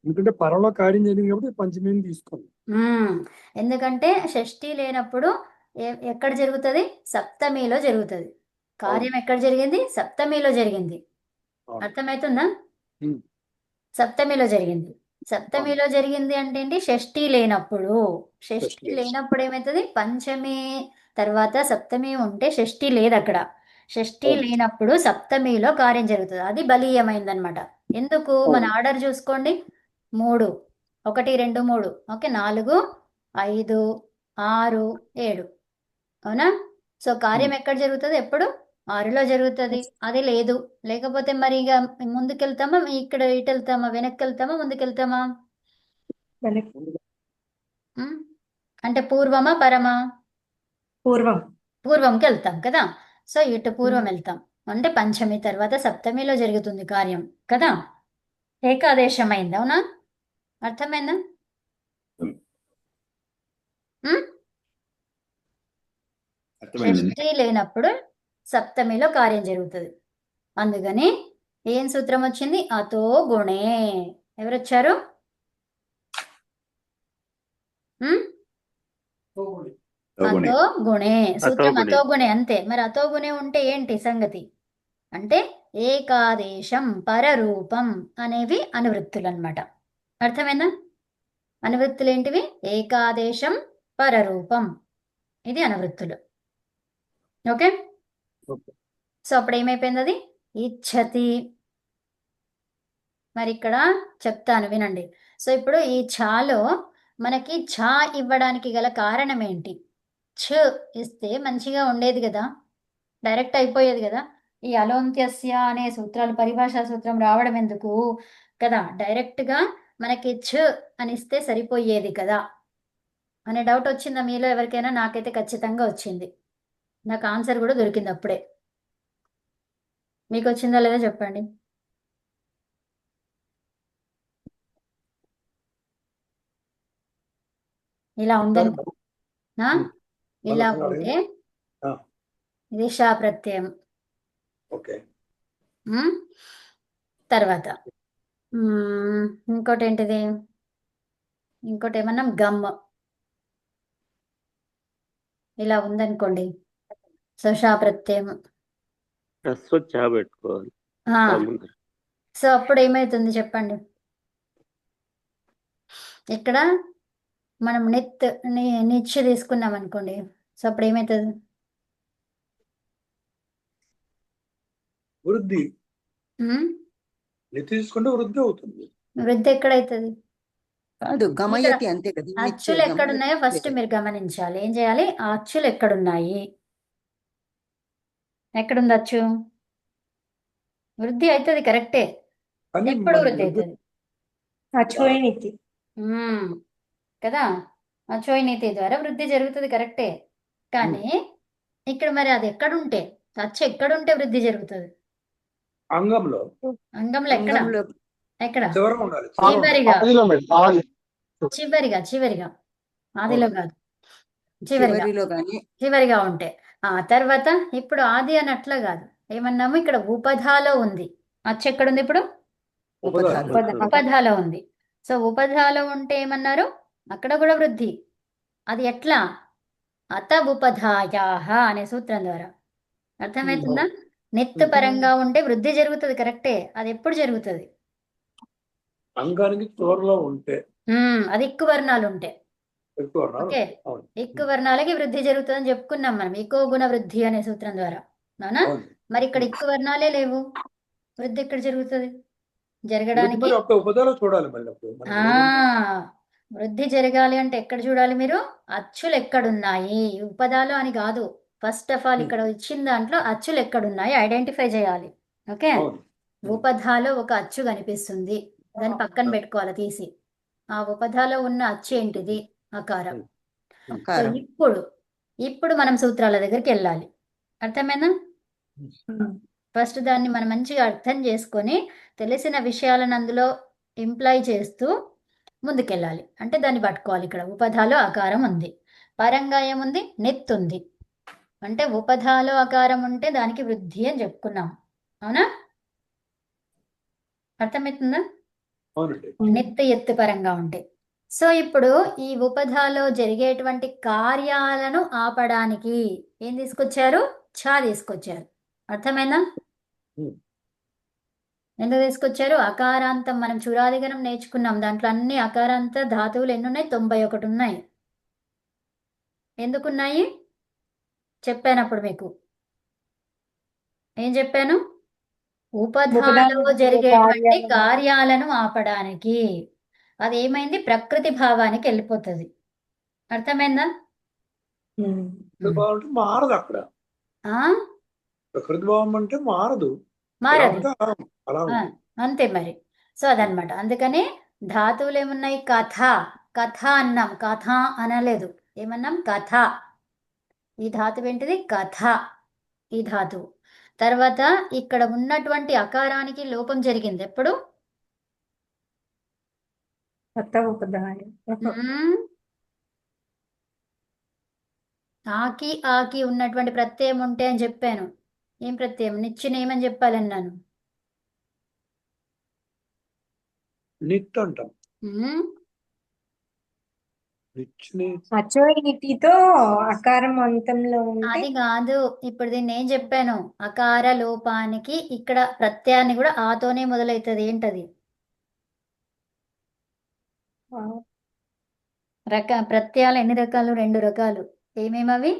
ఎందుకంటే పరంలో కార్యం జరిగింది కాబట్టి పంచమిని తీసుకున్నాం. ఎందుకంటే షష్ఠి లేనప్పుడు ఎక్కడ జరుగుతుంది? సప్తమిలో జరుగుతుంది. కార్యం ఎక్కడ జరిగింది? సప్తమిలో జరిగింది. అర్థమవుతుందా? సప్తమిలో జరిగింది. సప్తమిలో జరిగింది అంటే ఏంటి? షష్ఠి లేనప్పుడు. షష్ఠి లేనప్పుడు ఏమవుతుంది? పంచమి తర్వాత సప్తమి ఉంటే షష్ఠి లేదు అక్కడ. షష్ఠి లేనప్పుడు సప్తమిలో కార్యం జరుగుతుంది. అది బలీయమైందనమాట. ఎందుకు? మన ఆర్డర్ చూసుకోండి. 3 1 2 3 ఓకే, 4 5 6 7. అవునా? సో కార్యం ఎక్కడ జరుగుతుంది? ఎప్పుడు? 6లో జరుగుతుంది. అది లేదు. లేకపోతే మరి ఇక ముందుకెళ్తామా, ఇక్కడ ఇటు వెళ్తామా, వెనక్కి వెళ్తామా, ముందుకెళ్తామా? అంటే పూర్వమా పరమా? పూర్వంకి వెళ్తాం కదా. సో ఇటు పూర్వం వెళ్తాం అంటే పంచమి తర్వాత సప్తమిలో జరుగుతుంది కార్యం కదా. ఏకాదేశం అయింది. అవునా? అర్థమైందా? షష్ఠి లేనప్పుడు సప్తమిలో కార్యం జరుగుతుంది. అందుకని ఏం సూత్రం వచ్చింది? అతో గుణే. ఎవరొచ్చారు? అతో గుణే. సూత్రం అతో గుణే, అంతే. మరి అతో గుణే ఉంటే ఏంటి సంగతి అంటే ఏకాదేశం పరరూపం అనేవి అనువృత్తులు అన్నమాట. అర్థమైందా? అనువృత్తులు ఏంటివి? ఏకాదేశం పరరూపం, ఇది అనువృత్తులు. ఓకే. సో అప్పుడు ఏమైపోయింది? అది ఇచ్చతి. మరి ఇక్కడ చెప్తాను వినండి. సో ఇప్పుడు ఈ ఛాలో మనకి ఛ ఇవ్వడానికి గల కారణం ఏంటి? ఛ ఇస్తే మంచిగా ఉండేది కదా, డైరెక్ట్ అయిపోయేది కదా. ఈ అలోంత్యస్య అనే సూత్రాలు, పరిభాషా సూత్రం రావడం ఎందుకు కదా, డైరెక్ట్గా మనకి ఛ అని ఇస్తే సరిపోయేది కదా అనే డౌట్ వచ్చిందా మీలో ఎవరికైనా? నాకైతే ఖచ్చితంగా వచ్చింది. నాకు ఆన్సర్ కూడా దొరికింది అప్పుడే. మీకు వచ్చిందా లేదా చెప్పండి. ఇలా ఉందని ఆ? ఉమ్. ఇలా మళ్ళొకసారి ఉంటే ఆ. ఇది షా ప్రత్యయం. ఓకే. ఉమ్? తర్వాత ఇంకోటి ఏంటిది? ఇంకోటి ఏమన్నా గమ్ ఇలా ఉందనుకోండి, సో షా ప్రత్యయం. చా పెట్టుకోవాలి ఆ, ఆ ముందర. సో అప్పుడు ఏమైతుంది చెప్పండి. ఇక్కడ మనం నిత్య తీసుకున్నాం అనుకోండి, సో అప్పుడు ఏమవుతుంది? వృద్ధి. ఉమ్? నిత్య తీసుకుంటే వృద్ధి అవుతుంది. వృద్ధి ఎక్కడైతుంది? కాదు ఇక్కడ గమయతి అంతే కదా నిత్య అచ్చులు ఎక్కడున్నాయో గమయతి ఫస్ట్ మీరు గమనించాలి. ఏం చేయాలి? ఆ అచ్చులు ఎక్కడున్నాయి? ఎక్కడుంది అచ్చు? వృద్ధి అవుతుంది, కరెక్టే. కానీ ఎప్పుడు మన వృద్ధి వృద్ధి అవుతుంది? అచ్చువేణితి. కదా, అచోయినీతి ద్వారా వృద్ధి జరుగుతుంది, కరెక్టే. కానీ ఇక్కడ మరి అది ఎక్కడుంటే, అచ్చు ఎక్కడుంటే వృద్ధి జరుగుతుంది? అంగంలో అంగంలో ఎక్కడ? అంగంలో ఎక్కడ? చివర ఉండాలి. చివరిగా ఆదిలో మేడం, ఆది. చివరిగా ఆదిలో కాదు, చివరిగా చివరిలో గాని చివరిగా ఉంటే. ఆ తర్వాత ఇప్పుడు ఆది అని అట్లా కాదు, ఏమన్నాము ఇక్కడ ఉపధాలో ఉంది. అచ్చు ఎక్కడుంది ఇప్పుడు? ఉపధాలు. ఉపధాలో ఉంది. సో ఉపధాలో ఉంటే ఏమన్నారు? అక్కడ కూడా వృద్ధి. అది ఎట్లా? అత ఉపధాయాహ అనే సూత్రం ద్వారా. అర్థమవుతుందా? నిత్తు పరంగా ఉంటే వృద్ధి జరుగుతుంది, కరెక్టే. అది ఎప్పుడు జరుగుతుంది? అంగానికి చివరిలో ఉంటే అది ఎక్కువ వర్ణాలు ఉంటే. ఎక్కువ అన్నారు. ఓకే, అవును. ఎక్కువ వర్ణాలకి వృద్ధి జరుగుతుందని చెప్పుకున్నాం మనం, ఎక్కువ గుణ వృద్ధి అనే సూత్రం ద్వారా, అవునా? అవును. మరి ఇక్కడ ఎక్కువ వర్ణాలే లేవు, వృద్ధి ఎక్కడ జరుగుతుంది? వృద్ధి జరగడానికి మరి అప్పుడు ఉపదాలో చూడాలి మళ్ళీ అప్పుడు ఆ వృద్ధి జరగాలి అంటే ఎక్కడ చూడాలి మీరు? అచ్చులు ఎక్కడున్నాయి, ఉపదాలు అని కాదు. ఫస్ట్ ఆఫ్ ఆల్ ఇక్కడ ఇచ్చిన దాంట్లో అచ్చులు ఎక్కడున్నాయి ఐడెంటిఫై చేయాలి. ఓకే, అవును. ఉపధాలో ఒక అచ్చు కనిపిస్తుంది, దాన్ని పక్కన పెట్టుకోవాలి తీసి. ఆ ఉపధాలో ఉన్న అచ్చు ఏంటిది? అకారం. సో అకారం. ఇప్పుడు మనం సూత్రాల దగ్గరికి వెళ్ళాలి. అర్థమైందా? ఫస్ట్ దాన్ని మనం మంచిగా అర్థం చేసుకొని తెలిసిన విషయాలను అందులో ఇంప్లై చేస్తూ ముందుకెళ్ళాలి. అంటే దాన్ని పట్టుకోవాలి. ఇక్కడ ఉపధాలో అకారం ఉంది, పరంగా ఏముంది? నిత్ ఉంది. అంటే ఉపధాలో అకారం ఉంటే దానికి వృద్ధి అని చెప్పుకున్నాం, అవునా? అర్థమవుతుందా? అవునండి. నిత్ ఎత్తు పరంగా ఉంటే. సో ఇప్పుడు ఈ ఉపధాలో జరిగేటువంటి కార్యాలను ఆపడానికి ఏం తీసుకొచ్చారు? ఛ తీసుకొచ్చారు. అర్థమైందా? ఉమ్. ఎందుకు తీసుకొచ్చారు? అకారాంతం మనం చురాదిగణం నేర్చుకున్నాం, దాంట్లో అన్ని అకారాంత ధాతువులు ఎన్ని ఉన్నాయి? 91 ఉన్నాయి. ఎందుకున్నాయి చెప్పానప్పుడు మీకు ఏం చెప్పాను? ఉపధాలో జరిగేటువంటి కార్యాలను ఆపడానికి. అది ఏమైంది? ప్రకృతి భావానికి వెళ్ళిపోతుంది. అర్థమైందా? ప్రకృతి భావం అంటే మారదు అక్కడ. ఆ ప్రకృతి భావం అంటే మారదు. ఎలా మారదు, ఉంటే అలా ఉంది. అంతే మరి. సో అదనమాట. అందుకని ధాతువులు ఏమున్నాయి? కథ, కథ అన్నాం, కథ అనలేదు. ఏమన్నాం? కథ. ఈ ధాతువు ఏంటిది? కథ, ఈ ధాతువు. తర్వాత ఇక్కడ ఉన్నటువంటి అకారానికి లోపం జరిగింది ఎప్పుడు? ఆకి ఆకి ఉన్నటువంటి ప్రత్యయం ఉంటే అని చెప్పాను. ఏం ప్రత్యయం? నిచ్చిన ఏమని చెప్పాలన్నాను? నిత్ అంటాం. అచోయినితితో అకారం అంతంలో ఉంటే అది కాదు, ఇప్పుడు దీన్ని ఏం చెప్పాను? అకార లోపానికి ఇక్కడ ప్రత్యయాన్ని కూడా ఆతోనే మొదలవుతుంది. ఏంటది? ప్రత్యయాలు ఎన్ని రకాలు? 2 రకాలు. ఏమేమవి?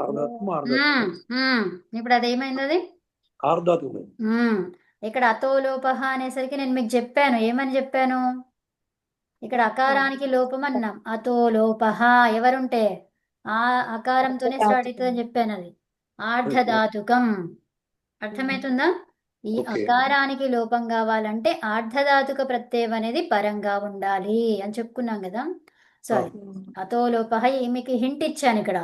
ఆర్ధాతు ఇప్పుడు అదేమైంది? అది ఆర్ధాతు ఇక్కడ అతోలోపహ అనేసరికి నేను మీకు చెప్పాను, ఏమని చెప్పాను? ఇక్కడ అకారానికి లోపం అన్నాం. అతోలోపహ ఎవరుంటే ఆ అకారంతోనే స్టార్ట్ అవుతుందని చెప్పాను. అది ఆర్ధధాతుకం. అర్థమవుతుందా? ఈ ఓకే. అకారానికి లోపం కావాలంటే ఆర్ధధాతుక ప్రత్యయం అనేది పరంగా ఉండాలి అని చెప్పుకున్నాం కదా. సో అది అతోలోపహ మీకు హింట్ ఇచ్చాను ఇక్కడ.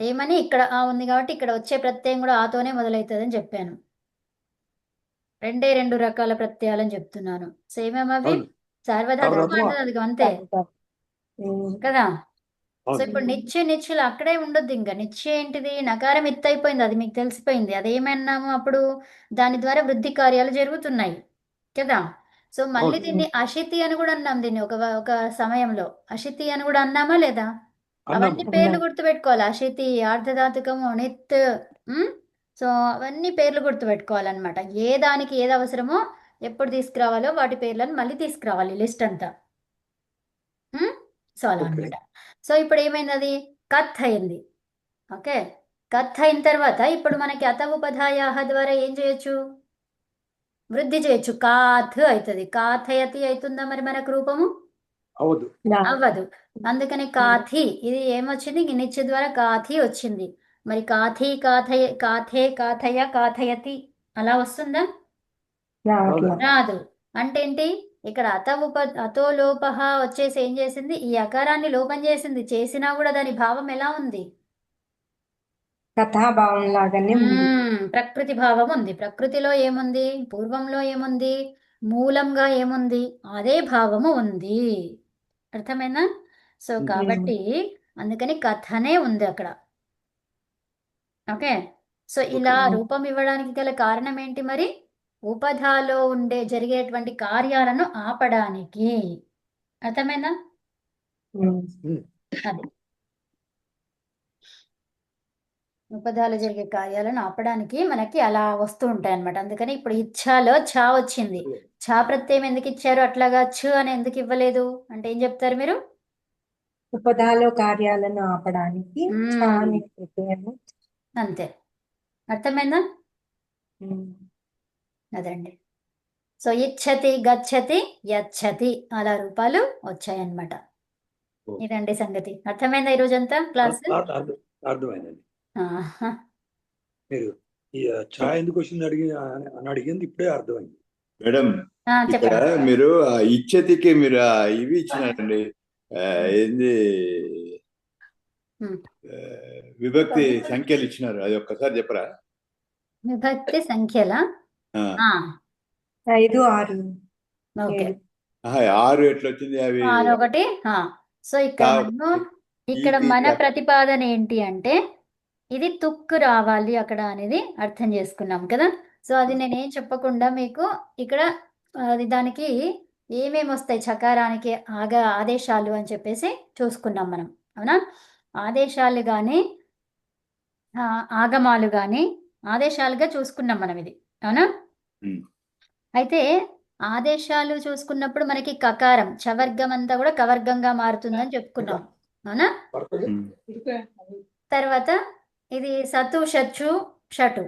ఏమని? ఇక్కడ ఆ ఉంది కాబట్టి ఇక్కడ వచ్చే ప్రత్యయం కూడా ఆతోనే మొదలవుతుందని చెప్పాను. రెండే రెండు రకాల ప్రత్యయాలని చెప్తున్నాను. సేమేమవి అవును. సార్వధాతుకం, సార్వధాతుకం. ఆర్ధధాతుకం అంతే కదా. సో అవును. ఇప్పుడు నిత్యులు అక్కడే ఉండొద్దు. ఇంకా నిత్య ఏంటిది? నకారం ఎత్తు అయిపోయింది, అది మీకు తెలిసిపోయింది. అదేమన్నాము అప్పుడు? దాని ద్వారా వృద్ధి కార్యాలు జరుగుతున్నాయి కదా. సో మళ్ళీ అవును. దీన్ని అశితి అని కూడా అన్నాం. దీన్ని ఒక సమయంలో అశితి అని కూడా అన్నామా లేదా? అన్నాము. అవన్నీ పేర్లు గుర్తుపెట్టుకోవాలి. అశితి, ఆర్ధధాతుకము, నిత్. సో అవన్నీ పేర్లు గుర్తుపెట్టుకోవాలన్నమాట. ఏ దానికి ఏది అవసరమో ఎప్పుడు తీసుకురావాలో వాటి పేర్లను మళ్ళీ తీసుకురావాలి, లిస్ట్ అంతా. సో అలా ఓకే. అనమాట. సో ఇప్పుడు ఏమైంది? అది కత్ అయింది. ఓకే, కత్ అయిన తర్వాత ఇప్పుడు మనకి అత ఉపధాయాహ ద్వారా ఏం చేయొచ్చు? వృద్ధి చేయొచ్చు. కాథ్ అవుతుంది. కాథయతి అవుతుందా మరి మనకు రూపము? అవదు. అవ్వదు. అందుకని కాథి, ఇది ఏమొచ్చింది? నిత్య ద్వారా కాథి వచ్చింది. మరి కాథి, కాథయ, కాథే, కాథయ, కాథయతి అలా వస్తుందా? రాదు. అంటే ఏంటి? ఇక్కడ అతో లోపహ వచ్చేసి ఏం చేసింది? ఈ అకారాన్ని లోపం చేసింది. చేసినా కూడా దాని భావం ఎలా ఉంది? కథాభావం లాగానే ఉంది. ప్రకృతి భావం ఉంది. ప్రకృతిలో ఏముంది? పూర్వంలో ఏముంది? మూలంగా ఏముంది? అదే భావము ఉంది. అర్థమైనా? సో కాబట్టి అందుకని కథనే ఉంది అక్కడ. ఓకే, సో ఇలా రూపం ఇవ్వడానికి గల కారణం ఏంటి మరి? ఉపధాలో జరిగేటువంటి కార్యాలను ఆపడానికి. అర్థమైందా? అది ఉపధాలో జరిగే కార్యాలను ఆపడానికి మనకి అలా వస్తూ ఉంటాయి అన్నమాట. అందుకని ఇప్పుడు ఇచ్ఛాలో ఛా వచ్చింది. ఛా ప్రత్యయం ఎందుకు ఇచ్చారు అట్లాగా? ఛ అని ఎందుకు ఇవ్వలేదు అంటే ఏం చెప్తారు మీరు? ఉపధాలో కార్యాలను ఆపడానికి ఛ అనే ప్రత్యయము. అంతే. అర్థమైందా? అదండి. సో ఇచ్చతి, గచ్చతి, యచ్చతి అలా రూపాలు వచ్చాయన్నమాట. ఇదండి సంగతి. అర్థమైందా ఈరోజంతా క్లాస్? అర్థమైందండి. మీరు ఈ ఛా ఎందుకు వచ్చింది అని అడిగింది ఇప్పుడే అర్థమైంది. మేడం, ఇక్కడ చెప్పండి. మీరు ఆ ఇచ్చతికి మీరు ఇవి ఇచ్చినారండి. ఏంది విభక్తి సంఖ్యలు ఇచ్చినారు, అది ఒక్కసారి చెప్పరా? విభక్తి సంఖ్యల 5, 6, ఓకే, 6 ఎట్లా వచ్చింది అవి? 6 ఒకటి. సో ఇక్కడ మన ప్రతిపాదన ఏంటి అంటే ఇది తుక్కు రావాలి అక్కడ అనేది అర్థం చేసుకున్నాం కదా. సో అది నేనేం చెప్పకుండా మీకు ఇక్కడ అది దానికి ఏమేమి వస్తాయి చకారానికి ఆదేశాలు అని చెప్పేసి చూసుకున్నాం మనం. అవునా? ఆదేశాలు కానీ ఆగమాలు కానీ ఆదేశాలుగా చూసుకున్నాం మనం ఇది. అవునా? అయితే ఆదేశాలు చూసుకున్నప్పుడు మనకి కకారం చవర్గం అంతా కూడా కవర్గంగా మారుతుందని చెప్పుకున్నాం. అవునా? తర్వాత ఇది సతు, షచ్చు, షటు.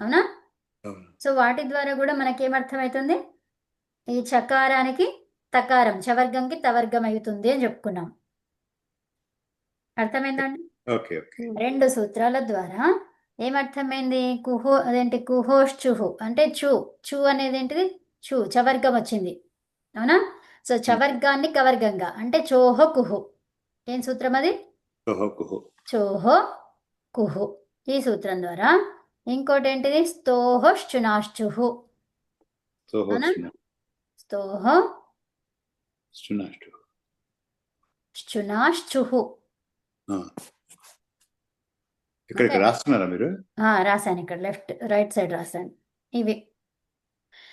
అవునా? సో వాటి ద్వారా కూడా మనకేమర్థమవుతుంది? ఈ చకారానికి తకారం చవర్గంకి తవర్గం అవుతుంది అని చెప్పుకున్నాం. అర్థమైందండి? రెండు సూత్రాల ద్వారా ఏమర్థమైంది? కుహోశ్చుహు అంటే చు అనేది ఏంటిది? చవర్గం వచ్చింది. అవునా? సో చవర్గాన్ని కవర్గంగా అంటే చోహో కుహు. ఏం సూత్రం అది? చోహో కుహు. ఈ సూత్రం ద్వారా ఇంకోటి ఏంటిది? స్తోహోశ్చునాశ్చుహు. స్తోహో శునాశ్చుహు. ఇక్కడ రాస్తున్నారా మీరు? రాశాను, ఇక్కడ రైట్ సైడ్ రాశాను. ఇవి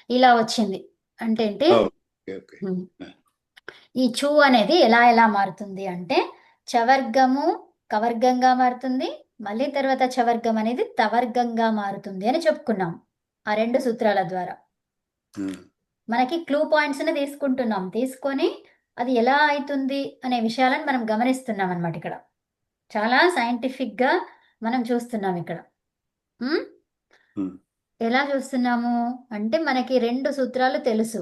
ఇలా వచ్చింది అంటే ఏంటి? ఈ చు అనేది ఎలా మారుతుంది అంటే చవర్గము కవర్గంగా మారుతుంది, మళ్ళీ తర్వాత చవర్గం అనేది తవర్గంగా మారుతుంది అని చెప్పుకున్నాం. ఆ రెండు సూత్రాల ద్వారా మనకి క్లూ పాయింట్స్ ని తీసుకుంటున్నాం. తీసుకొని అది ఎలా అవుతుంది అనే విషయాలను మనం గమనిస్తున్నాం అన్నమాట. ఇక్కడ చాలా సైంటిఫిక్ గా మనం చూస్తున్నాం ఇక్కడ. ఎలా చూస్తున్నాము అంటే మనకి 2 సూత్రాలు తెలుసు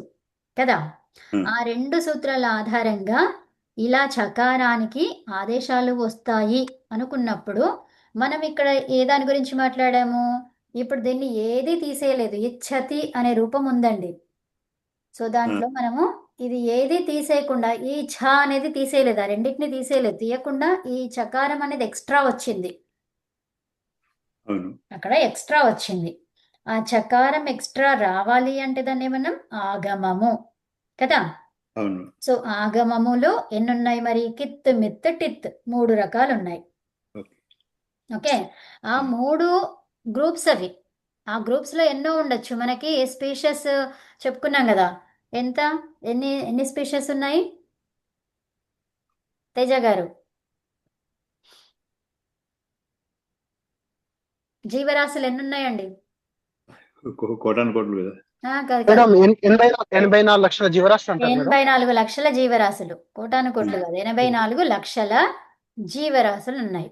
కదా. Hmm. ఆ 2 సూత్రాల ఆధారంగా ఇలా చకారానికి ఆదేశాలు వస్తాయి అనుకున్నప్పుడు మనం ఇక్కడ ఏ దాని గురించి మాట్లాడాము? ఇప్పుడు దీన్ని ఏది తీసేయలేదు, ఇచ్చతి అనే రూపం ఉందండి. సో దాంట్లో మనము ఇది ఏది తీసేయకుండా ఈ ఛ అనేది తీసేయలేదు, ఆ రెండింటిని తీసేయలేదు, తీయకుండా ఈ చకారం అనేది ఎక్స్ట్రా వచ్చింది, అవును అక్కడ ఎక్స్ట్రా వచ్చింది. ఆ చకారం ఎక్స్ట్రా రావాలి అంటే దాన్ని ఏమన్నాం? ఆగమము కదా. అవును సో ఆగమములో ఎన్ని ఉన్నాయి మరి? కిత్ మిత్ టిత్ 3 రకాలు ఉన్నాయి. ఓకే ఓకే, ఆ 3 గ్రూప్స్ అవి. ఆ గ్రూప్స్ లో ఎన్నో ఉండొచ్చు. మనకి స్పీషియస్ చెప్పుకున్నాం కదా, ఎంత ఎన్ని స్పీషియస్ ఉన్నాయి తేజ గారు? జీవరాశులు ఎన్ని ఉన్నాయండి? కోటాను కోట్లు కదా. కాదు మేడం 84 లక్షల జీవరాశులు అంటారు మేడం. 84 లక్షల జీవరాశులు, కోటాను కోట్లు కాదు, 84 లక్షల జీవరాశులు ఉన్నాయి.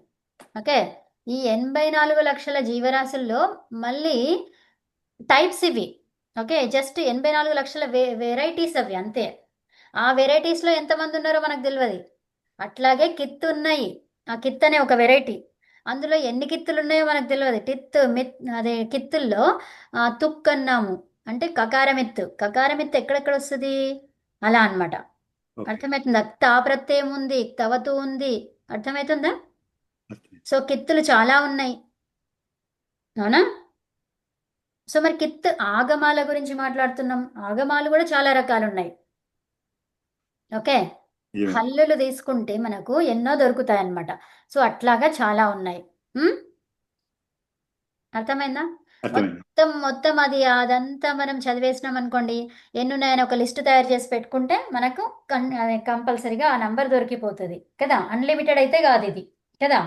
ఓకే, ఈ 84 లక్షల జీవరాశుల్లో మళ్ళీ టైప్స్ ఇవి. ఓకే, జస్ట్ 84 లక్షల వెరైటీస్ అవి అంతే. ఆ వెరైటీస్లో ఎంతమంది ఉన్నారో మనకు తెలియదు. అట్లాగే కిత్తు ఉన్నాయి, ఆ కిత్ అనే ఒక వెరైటీ, అందులో ఎన్ని కిత్తులు ఉన్నాయో మనకు తెలియదు. టిత్ మిత్ అదే కిత్తుల్లో తుక్ అన్నాము అంటే కకారమిత్తు. కకారమిత్తు ఎక్కడెక్కడ వస్తుంది అలా అన్నమాట. ఓకే అర్థమవుతుందా? తా ప్రత్యయం ఉంది, తవతు ఉంది, అర్థమవుతుందా? అర్థమైంది. సో కిత్తులు చాలా ఉన్నాయి, అవునా? సో మరి కిత్ ఆగమాల గురించి మాట్లాడుతున్నాం. ఆగమాలు కూడా చాలా రకాలు ఉన్నాయి. ఓకే, నిజమే. హల్లులు తీసుకుంటే మనకు ఎన్నో దొరుకుతాయి అన్నమాట. సో అట్లాగా చాలా ఉన్నాయి. ఉమ్? అర్థమైందా? అర్థమైంది. మొత్తం అదంతా మనం చదివేసినాం అనుకోండి, ఎన్ని ఉన్నాయని ఒక లిస్ట్ తయారు చేసి పెట్టుకుంటే మనకు కంపల్సరిగా ఆ నంబర్ దొరికిపోతుంది కదా. అన్లిమిటెడ్ అయితే కాదు ఇది కదా.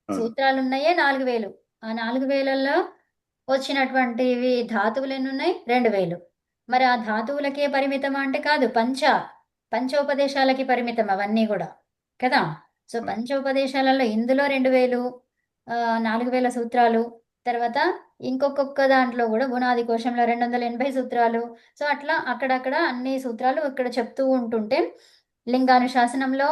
అవును సూత్రాలు ఉన్నాయే 4000. ఆ 4000లో వచ్చినటువంటివి ధాతువులు ఎన్ని ఉన్నాయి? 2000. మరి ఆ ధాతువులకే పరిమితమా అంటే కాదు, పంచోపదేశాలకి పరిమితం అవన్నీ కూడా కదా. సో అవును పంచోపదేశాలలో ఇందులో 2000, 4000 సూత్రాలు, తర్వాత ఇంకొక దాంట్లో కూడా బునాది కోశంలో 280 సూత్రాలు. సో అట్లా అక్కడక్కడ అన్ని సూత్రాలు ఇక్కడ చెప్తూ ఉంటుంటే లింగానుశాసనంలో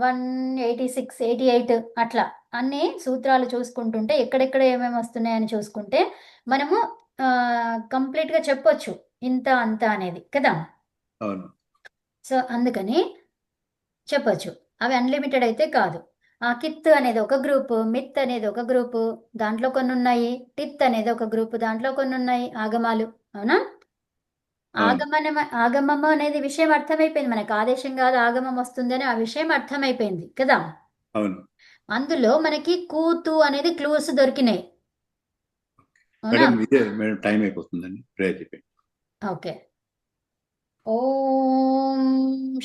186, 88 అట్లా అన్ని సూత్రాలు చూసుకుంటుంటే ఎక్కడెక్కడ ఏమేమి వస్తున్నాయని చూసుకుంటే మనము కంప్లీట్గా చెప్పొచ్చు ఇంత అంత అనేది కదా. అవును సో అందుకని చెప్పొచ్చు. అవి అన్లిమిటెడ్ అయితే కాదు. ఆ కిత్ అనేది ఒక గ్రూపు, మిత్ అనేది ఒక గ్రూపు, దాంట్లో కొన్ని ఉన్నాయి. టిత్ అనేది ఒక గ్రూపు, దాంట్లో కొన్ని ఉన్నాయి ఆగమాలు, అవునా? అవును ఆగమము అనేది విషయం అర్థమైపోయింది మనకు. ఆదేశం కాదు ఆగమం వస్తుందని ఆ విషయం అర్థమైపోయింది కదా. అవును అందులో మనకి కూతు అనేది క్లూస్ దొరికినాయి, అవునా? మేడం ఇదే మేడం టైం అయిపోతుందండి. ప్రేయర్ చెప్పండి. ఓకే. ఓం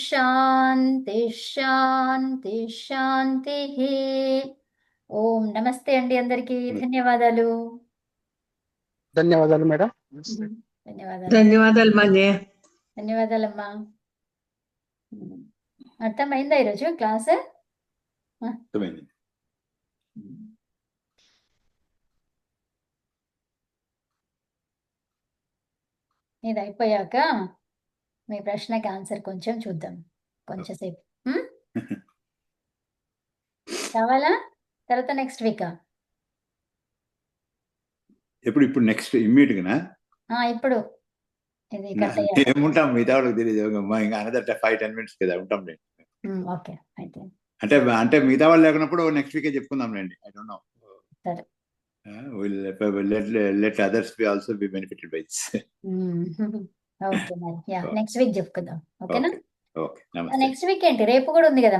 శాంతి శాంతి శాంతి. ఓం నమస్తే అండి అందరికీ. ధన్యవాదాలు. ధన్యవాదాలు మేడం. ధన్యవాదాలు. ధన్యవాదాలు మాన్య. ధన్యవాదాలమ్మా. అర్థమైందా ఈరోజు క్లాస్? అర్థమైంది. ఇది అయిపోయాక మీ ప్రశ్నకి ఆన్సర్ కొంచెం చూద్దాం, కొంచెంసేపు. కావాలా? తర్వాత నెక్స్ట్ వీకా? ఇప్పుడు నెక్స్ట్ ఇమ్మీడియట్ గా ఇప్పుడు ఇది కట్ అయ్యాక. ఏముంటాం మిగతా వాళ్ళకి తెలియదు. ఇంకా అనదర్ 5-10 minutes కదా ఉంటాం. ఓకే అయితే అంటే మిగతా వాళ్ళు లేకున్నప్పుడు నెక్స్ట్ వీకే చెప్పుకుందాం లేండి. I don't know. సరే. Let others be also be benefited by this. Okay మరి నెక్స్ట్ వీక్ చెప్పుకుందాం. ఓకేనా? ఓకే నమస్తే. నెక్స్ట్ వీక్ ఏంటి? రేపు కూడా ఉంది కదా.